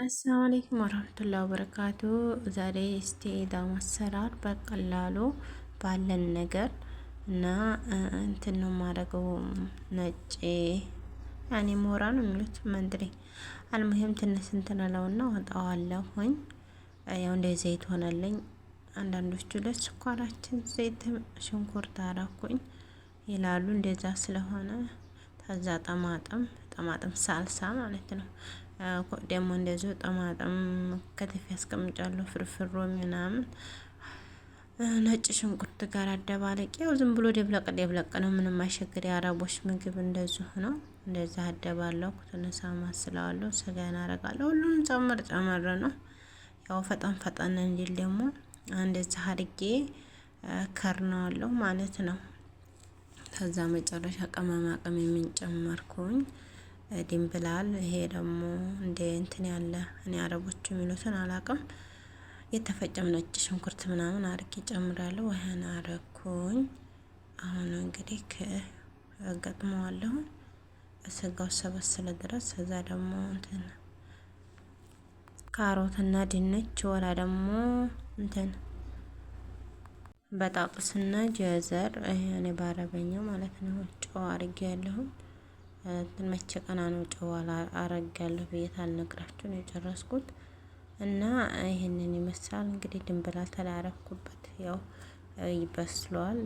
አሰላሙ አለይኩም ወራህመቱላሂ ወበረካቱ። ዛሬ እስቲ ዳም አሰራር በቀላሉ ባለን ነገር እና እንትን ነው ማረገው ነጭ ያኔ ሞራ ነው የሚሉት መንድሬ አልሙሂም ትንሽ እንትን አለውና ወጣዋለሁኝ። ያው እንደ ዘይት ሆነልኝ። አንዳንዶቹ ለስኳራችን ዘይት ሽንኩርት አረኩኝ ይላሉ። እንደዛ ስለሆነ ከዛ ጠማጥም ሳልሳ ማለት ነው። ደግሞ እንደዚሁ ጠማጥም ከትፌ አስቀምጫለሁ። ፍርፍሮ ምናምን ነጭ ሽንኩርት ጋር አደባለቅ። ያው ዝም ብሎ ደብለቅ ነው፣ ምንም አይሸግር። የአረቦች ምግብ እንደዚሁ ነው። እንደዛ አደባለኩ። ትንሽ አማስለዋለሁ። ስጋን አረጋለሁ። ሁሉንም ጨመር ነው። ያው ፈጠን እንዲል ደግሞ እንደዛ አድርጌ ከርነዋለሁ ማለት ነው። ከዛ መጨረሻ ቅመማ ቅመም ጨመርኩኝ። ድንብላል። ይሄ ደግሞ እንደ እንትን ያለ እኔ አረቦቹ የሚሉትን አላውቅም። የተፈጨም ነጭ ሽንኩርት ምናምን አርጌ ጨምራለሁ። ወህን አረኩኝ። አሁን እንግዲህ ገጥመዋለሁ ስጋው ሰበስለ ድረስ። ከዛ ደግሞ እንትን ካሮትና ድንች ወላ ደግሞ እንትን በጣጥስና ጀዘር እኔ በአረበኛ ማለት ነው። ጨው አርጌ ያለሁ መቼ ቀና ነው ጨው አረጋለሁ ብዬ አልነግራችሁ ነው የጨረስኩት። እና ይሄንን ይመስላል እንግዲህ ድንብላል ተላረኩበት። ያው ይበስለዋል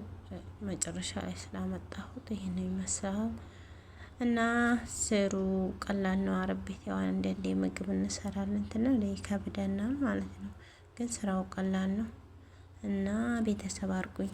መጨረሻ ላይ ስላመጣሁት ይሄንን ይመስላል። እና ስሩ ቀላል ነው። አረብ ቤት ያው አንዳንዴ ምግብ እንሰራለን ትንሽ ይከብደናል ማለት ነው። ግን ስራው ቀላል ነው። እና ቤተሰብ አርጉኝ።